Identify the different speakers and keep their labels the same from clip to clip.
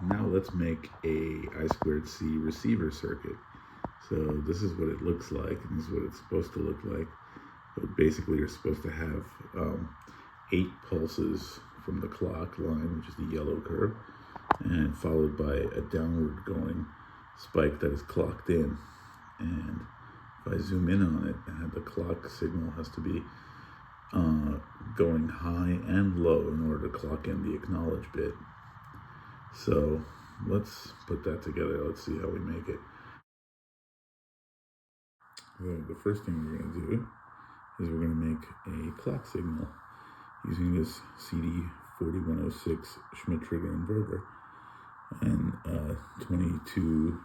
Speaker 1: now let's make a I2C receiver circuit. So this is what it looks like, and this is what it's supposed to look like. But basically you're supposed to have 8 pulses from the clock line, which is the yellow curve, and followed by a downward going spike that is clocked in. And if I zoom in on it, the clock signal has to be going high and low in order to clock in the acknowledge bit. So let's put that together. Let's see how we make it. The first thing we're going to do is we're going to make a clock signal using this CD4106 Schmidt trigger inverter and 22K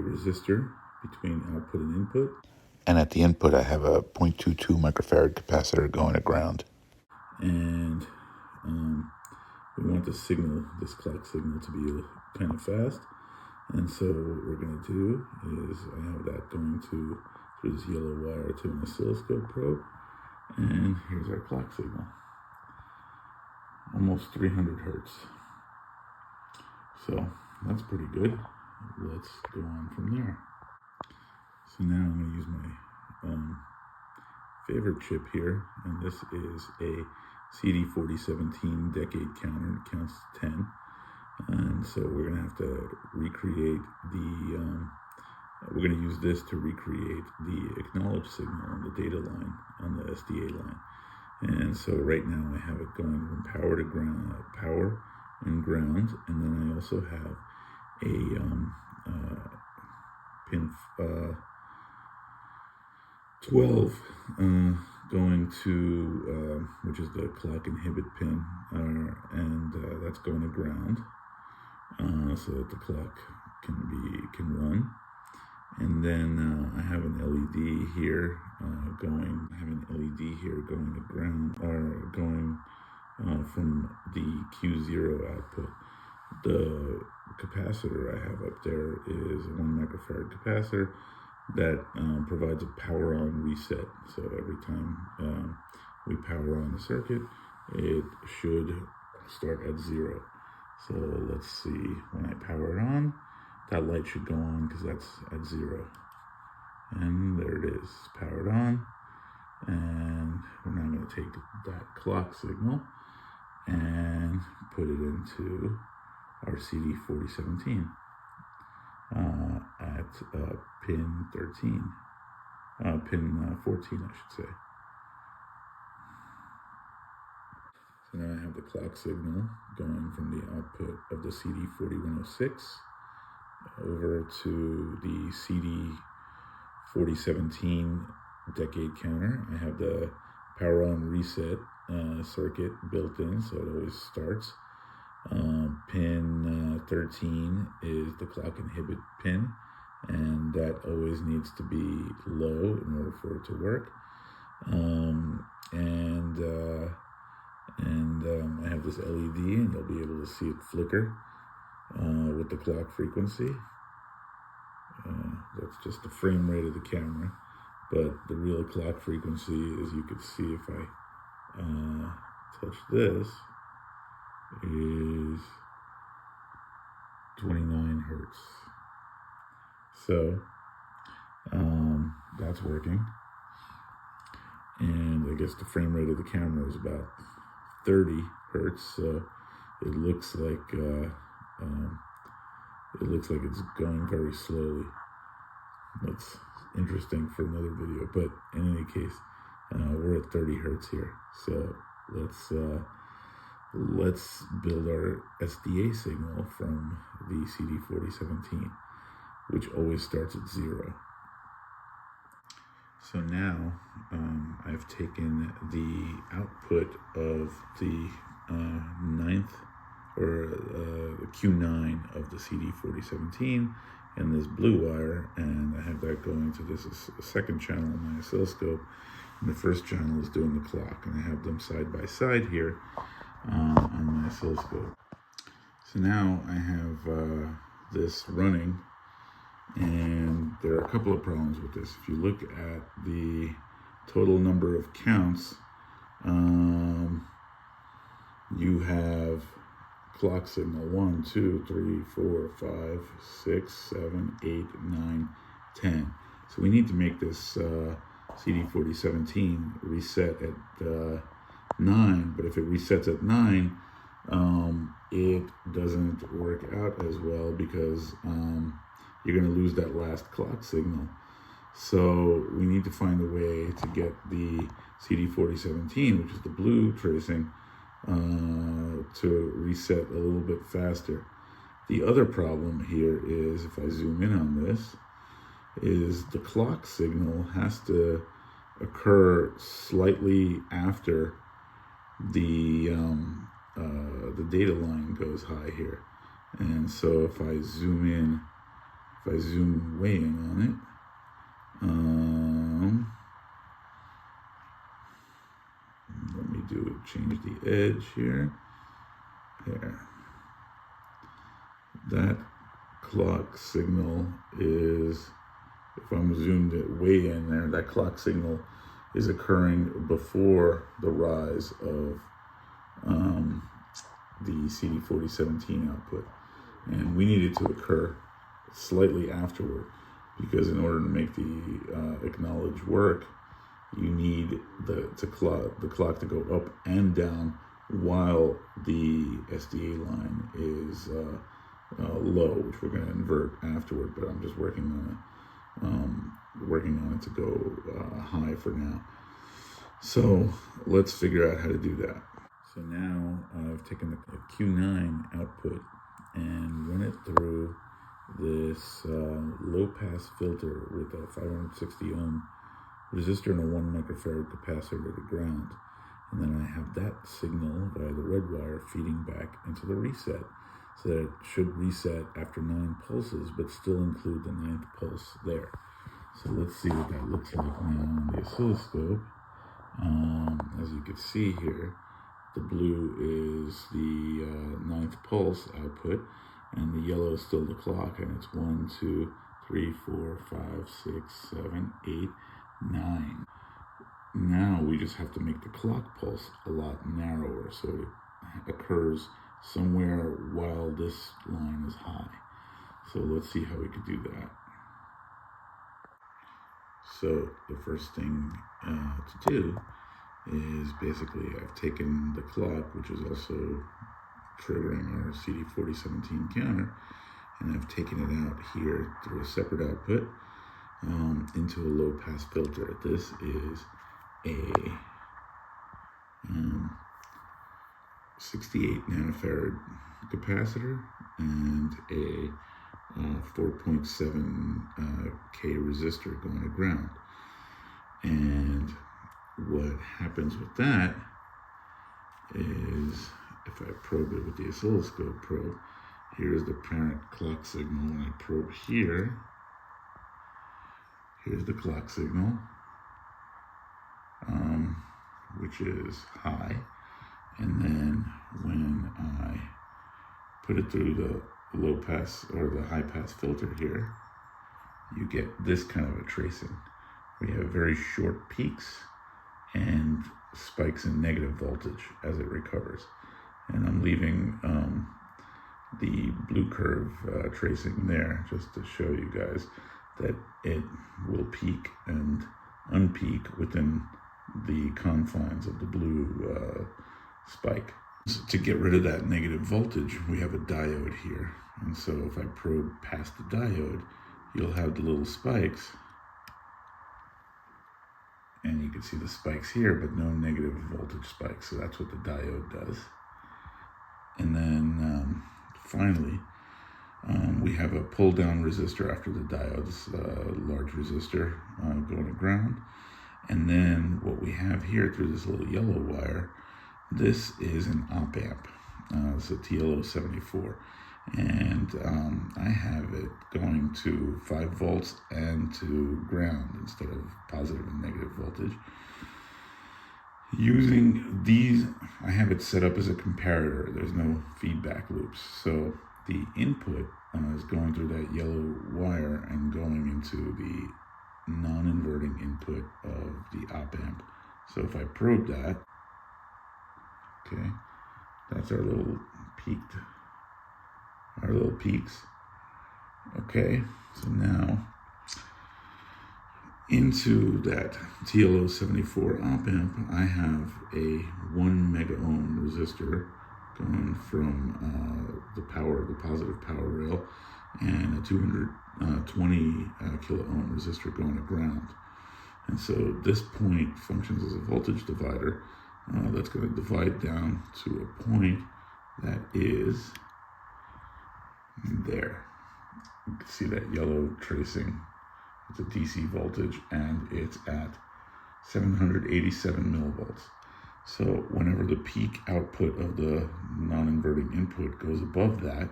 Speaker 1: resistor between output and input.
Speaker 2: And at the input, I have a 0.22 microfarad capacitor going to ground.
Speaker 1: And we want this clock signal to be kind of fast. And so what we're going to do is I have that going through this yellow wire to an oscilloscope probe. And here's our clock signal. Almost 300 hertz. So that's pretty good. Let's go on from there. So now I'm going to use my favorite chip here, and this is a CD4017 decade counter. It counts to 10, and so we're going to have to recreate we're going to use this to recreate the acknowledge signal on the data line, on the SDA line. And so right now I have it going from power to ground, power and ground, and then I also have a pin 12 going to, which is the clock inhibit pin, and that's going to ground, so that the clock can run. And then I have an LED here going. I have an LED here going to ground, or going from the Q0 output. The capacitor I have up there is a 1 microfarad capacitor that provides a power on reset. So every time we power on the circuit, it should start at 0. So let's see, when I power it on, that light should go on because that's at 0. And there it is, powered on. And we're now going to take that clock signal and put it into our CD4017 at pin 13, pin 14, I should say. So now I have the clock signal going from the output of the CD4106 over to the CD4017 decade counter. I have the power on reset circuit built in, so it always starts. Pin 13 is the clock inhibit pin, and that always needs to be low in order for it to work. I have this LED, and you'll be able to see it flicker with the clock frequency. That's just the frame rate of the camera, but the real clock frequency, as you can see if I touch this, is 29 hertz. So that's working, and I guess the frame rate of the camera is about 30 hertz. So it looks like it's going very slowly. That's interesting for another video, but in any case, we're at 30 hertz here. So let's build our SDA signal from the CD4017, which always starts at 0. So now I've taken the output of the the Q9 of the CD4017 and this blue wire, and I have that going to this second channel on my oscilloscope, and the first channel is doing the clock, and I have them side by side here on my oscilloscope. So now I have this running, and there are a couple of problems with this. If you look at the total number of counts, you have clock signal 1, 2, 3, 4, 5, 6, 7, 8, 9, 10. So we need to make this CD4017 reset at 9, but if it resets at 9, it doesn't work out as well because you're going to lose that last clock signal. So we need to find a way to get the CD4017, which is the blue tracing, to reset a little bit faster. The other problem here is, if I zoom in on this, is the clock signal has to occur slightly after the data line goes high here. And so if I zoom in, if I zoom way in on it, let me change the edge here. There. That clock signal is, if I'm zoomed way in there, that clock signal is occurring before the rise of the CD4017 output. And we need it to occur slightly afterward, because in order to make the acknowledge work, you need the clock to go up and down while the SDA line is low, which we're going to invert afterward. But I'm just working on it to go high for now. So let's figure out how to do that. So now I've taken the Q9 output and run it through this low-pass filter with a 560 ohm resistor and a 1 microfarad capacitor to the ground. And then I have that signal via the red wire feeding back into the reset, so that it should reset after 9 pulses, but still include the 9th pulse there. So let's see what that looks like now on the oscilloscope. As you can see here, the blue is the 9th pulse output, and the yellow is still the clock, and it's 1, 2, 3, 4, 5, 6, 7, 8, 9. Now we just have to make the clock pulse a lot narrower, so it occurs somewhere while this line is high. So let's see how we could do that. So the first thing to do is basically I've taken the clock, which is also triggering our CD4017 counter, and I've taken it out here through a separate output into a low pass filter. This is a 68 nanofarad capacitor and a 4.7 K resistor going to ground. And what happens with that is, if I probe it with the oscilloscope probe, here's the parent clock signal. When I probe here, here's the clock signal, which is high. And then when I put it through the low pass or the high pass filter here, you get this kind of a tracing. We have very short peaks and spikes in negative voltage as it recovers. And I'm leaving the blue curve tracing there just to show you guys that it will peak and unpeak within the confines of the blue spike. So to get rid of that negative voltage, we have a diode here. And so if I probe past the diode, you'll have the little spikes. And you can see the spikes here, but no negative voltage spikes. So that's what the diode does. And then finally, we have a pull down resistor after the diodes, large resistor going to ground. And then what we have here through this little yellow wire, this is an op amp. It's a TLO74. And I have it going to 5 volts and to ground instead of positive and negative voltage. Using these, I have it set up as a comparator. There's no feedback loops. So the input is going through that yellow wire and going into the non-inverting input of the op amp. So if I probe that, okay, that's our little peaked our little peaks. Okay, so now into that TLO74 op amp, I have a 1 mega ohm resistor going from the positive power rail, and a 220 kilo ohm resistor going to ground. And so this point functions as a voltage divider that's going to divide down to a point that is there. You can see that yellow tracing. It's a DC voltage, and it's at 787 millivolts. So whenever the peak output of the non-inverting input goes above that,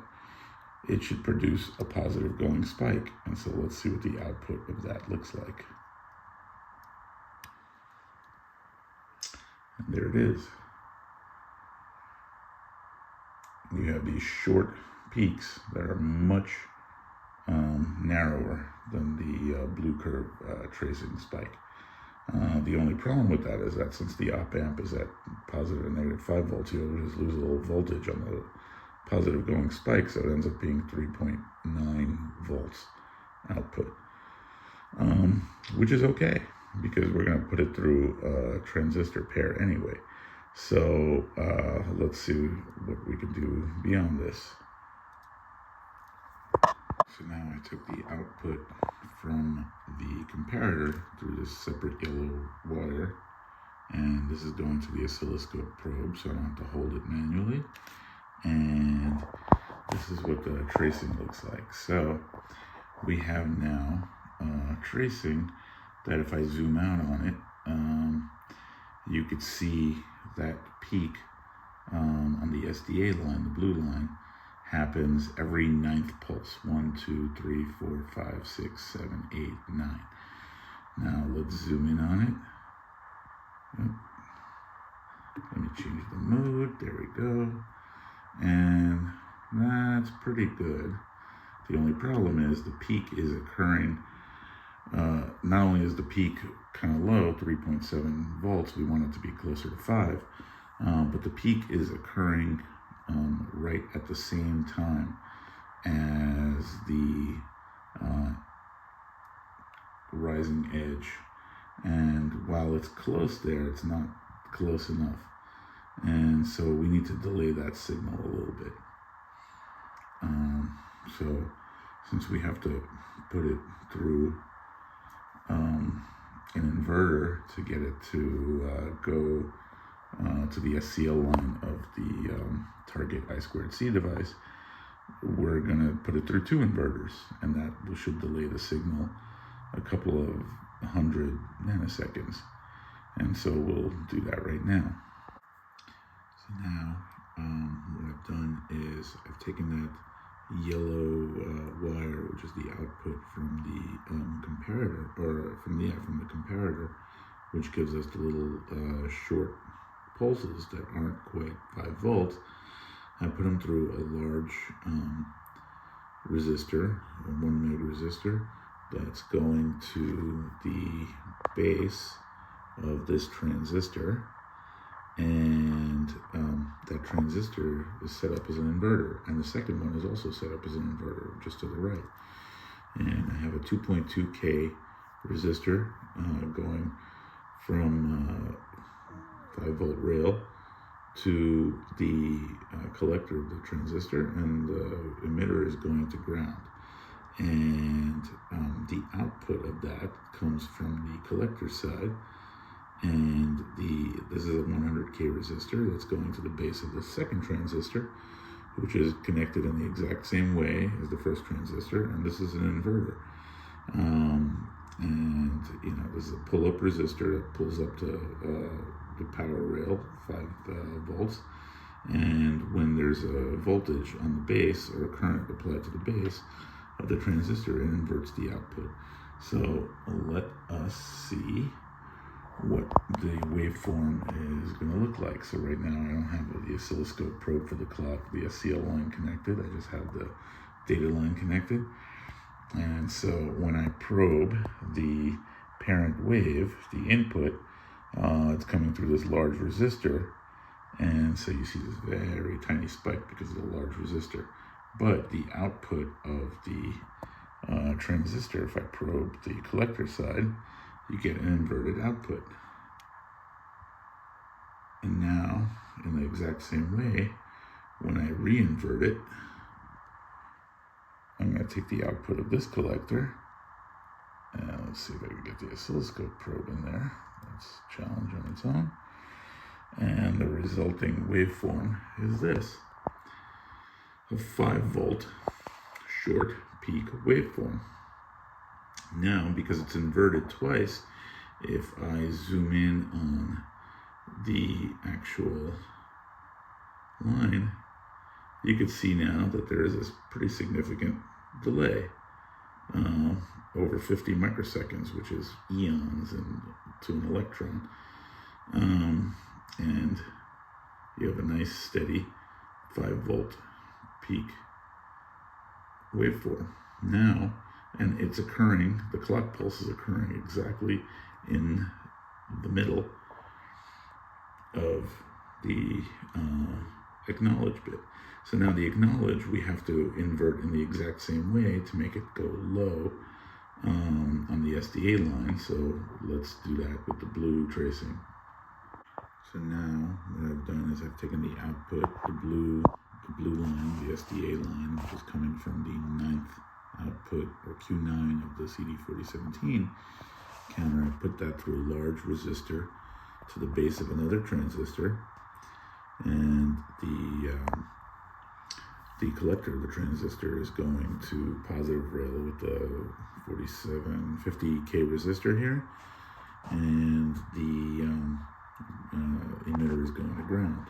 Speaker 1: it should produce a positive going spike. And so let's see what the output of that looks like. And there it is. You have these short peaks that are much narrower than the blue curve tracing spike. The only problem with that is that since the op amp is at positive and negative 5 volts, you'll just lose a little voltage on the positive going spike, so it ends up being 3.9 volts output, which is okay because we're going to put it through a transistor pair anyway. So let's see what we can do beyond this. So now I took the output from the comparator through this separate yellow wire, and this is going to the oscilloscope probe, so I don't have to hold it manually. And this is what the tracing looks like. So we have now tracing that if I zoom out on it, you could see that peak on the SDA line, the blue line, happens every 9th pulse. 1, 2, 3, 4, 5, 6, 7, 8, 9. Now let's zoom in on it. Let me change the mode. There we go. And that's pretty good. The only problem is the peak is occurring. Not only is the peak kind of low, 3.7 volts, we want it to be closer to 5, but the peak is occurring right at the same time as the rising edge. And while it's close there, it's not close enough. And so we need to delay that signal a little bit. So since we have to put it through an inverter to get it to go to the SCL line of the target I2C device, we're going to put it through 2 inverters, and that should delay the signal a couple of 100 nanoseconds. And so we'll do that right now. So now what I've done is I've taken that yellow wire, which is the output from the comparator, or from the comparator, which gives us the little short pulses that aren't quite 5 volts. I put them through a large resistor, a 1 meg resistor, that's going to the base of this transistor, and that transistor is set up as an inverter, and the second one is also set up as an inverter just to the right. And I have a 2.2K resistor going from 5 volt rail to the collector of the transistor, and the emitter is going to ground. And the output of that comes from the collector side, and this is a 100K resistor that's going to the base of the second transistor, which is connected in the exact same way as the first transistor, and this is an inverter. And this is a pull-up resistor that pulls up to the power rail, 5 volts, and when there's a voltage on the base or a current applied to the base of the transistor, it inverts the output. So let us see what the waveform is going to look like. So right now I don't have the oscilloscope probe for the clock, the SCL line connected. I just have the data line connected. And so when I probe the parent wave, the input, it's coming through this large resistor, And so you see this very tiny spike because of the large resistor. But the output of the transistor, if I probe the collector side, you get an inverted output. And now, in the exact same way, when I re-invert it, I'm going to take the output of this collector, and let's see if I can get the oscilloscope probe in there. That's a challenge on its own. And the resulting waveform is this, a 5-volt short peak waveform. Now, because it's inverted twice, if I zoom in on the actual line, you can see now that there is this pretty significant delay, over 50 microseconds, which is eons to an electron. And you have a nice steady 5-volt peak waveform now, and it's occurring, the clock pulse is occurring exactly in the middle of the acknowledge bit. So now the acknowledge we have to invert in the exact same way to make it go low on the SDA line. So let's do that with the blue tracing. So now what I've done is I've taken the output, the blue line, the SDA line, which is coming from the 9th output, or Q9 of the CD4017 counter. I put that through a large resistor to the base of another transistor, and the collector of the transistor is going to positive rail with the 4750K resistor here, and the emitter is going to ground.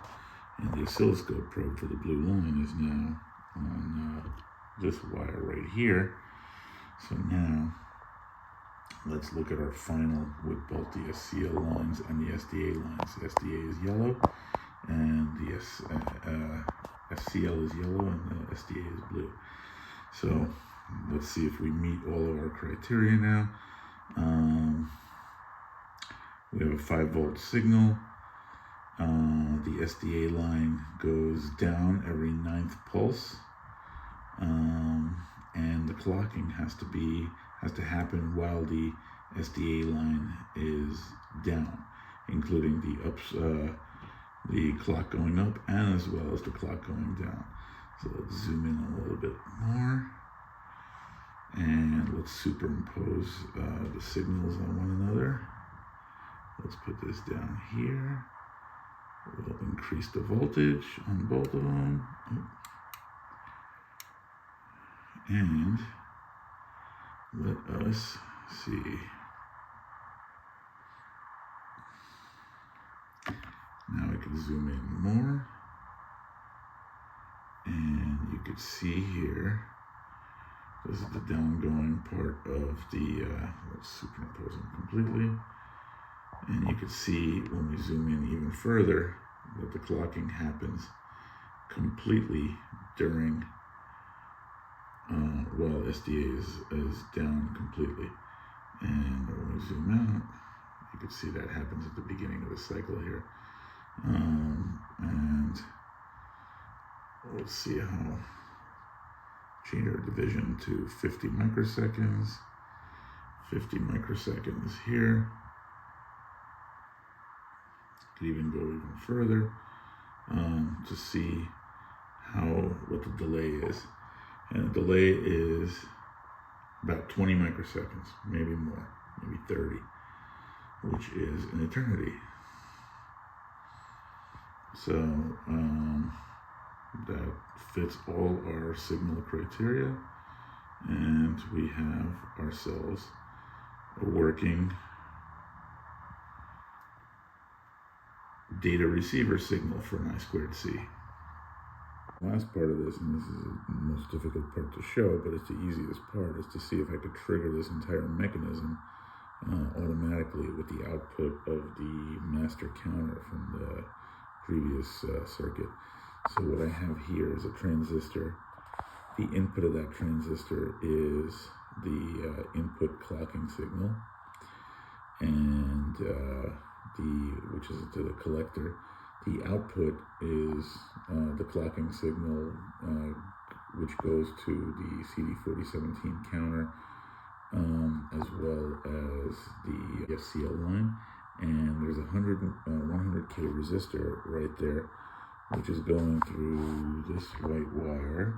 Speaker 1: And the oscilloscope probe for the blue line is now on this wire right here. So now let's look at our final with both the SCL lines and the SDA lines. The SDA is yellow, and the SCL is yellow, and the SDA is blue. So let's see if we meet all of our criteria now. We have a 5-volt signal. The SDA line goes down every 9th pulse, and the clocking has to happen while the SDA line is down, including the clock going up and as well as the clock going down. So let's zoom in a little bit more, and let's superimpose the signals on one another. Let's put this down here. We'll increase the voltage on both of them. And let us see. Now I can zoom in more. And you can see here, this is the downgoing part of the, let's superimpose them completely. And you can see when we zoom in even further that the clocking happens completely during, while SDA is down completely. And when we zoom out, you can see that happens at the beginning of the cycle here. And let's see how, change our division to 50 microseconds, 50 microseconds here. Could even go even further to see what the delay is. And the delay is about 20 microseconds, maybe more, maybe 30, which is an eternity. So that fits all our signal criteria, and we have ourselves a working data receiver signal for an I2C. Last part of this, and this is the most difficult part to show, but it's the easiest part, is to see if I could trigger this entire mechanism automatically with the output of the master counter from the previous circuit. So what I have here is a transistor. The input of that transistor is the input clocking signal, and which is to the collector. The output is the clocking signal, which goes to the CD4017 counter, as well as the FCL line. And there's a 100K resistor right there, which is going through this white wire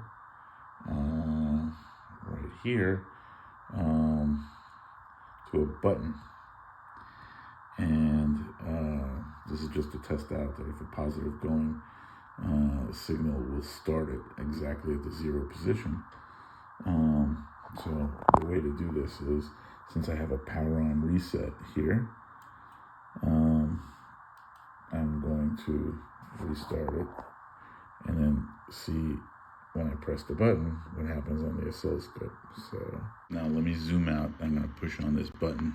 Speaker 1: right here to a button. And this is just to test out that if a positive going signal will start it exactly at the 0 position. So the way to do this is, since I have a power on reset here, I'm going to restart it and then see when I press the button what happens on the oscilloscope. So now let me zoom out. I'm going to push on this button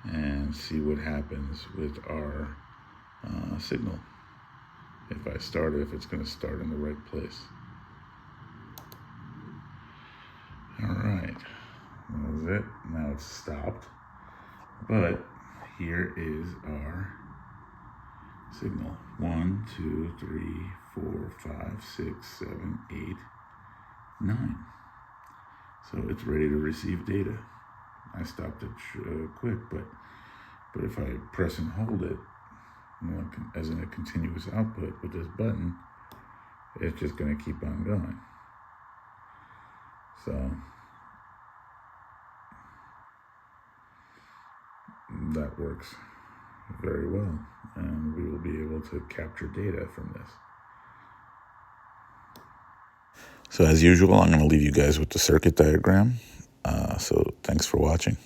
Speaker 1: and see what happens with our signal. If I start it, if it's going to start in the right place. All right, that was it. Now it's stopped. But here is our signal. 1, 2, 3, 4, 5, 6, 7, 8, 9. So it's ready to receive data. I stopped it quick, but if I press and hold it, as in a continuous output with this button, it's just going to keep on going. So that works very well, and we will be able to capture data from this. So as usual, I'm going to leave you guys with the circuit diagram. So thanks for watching.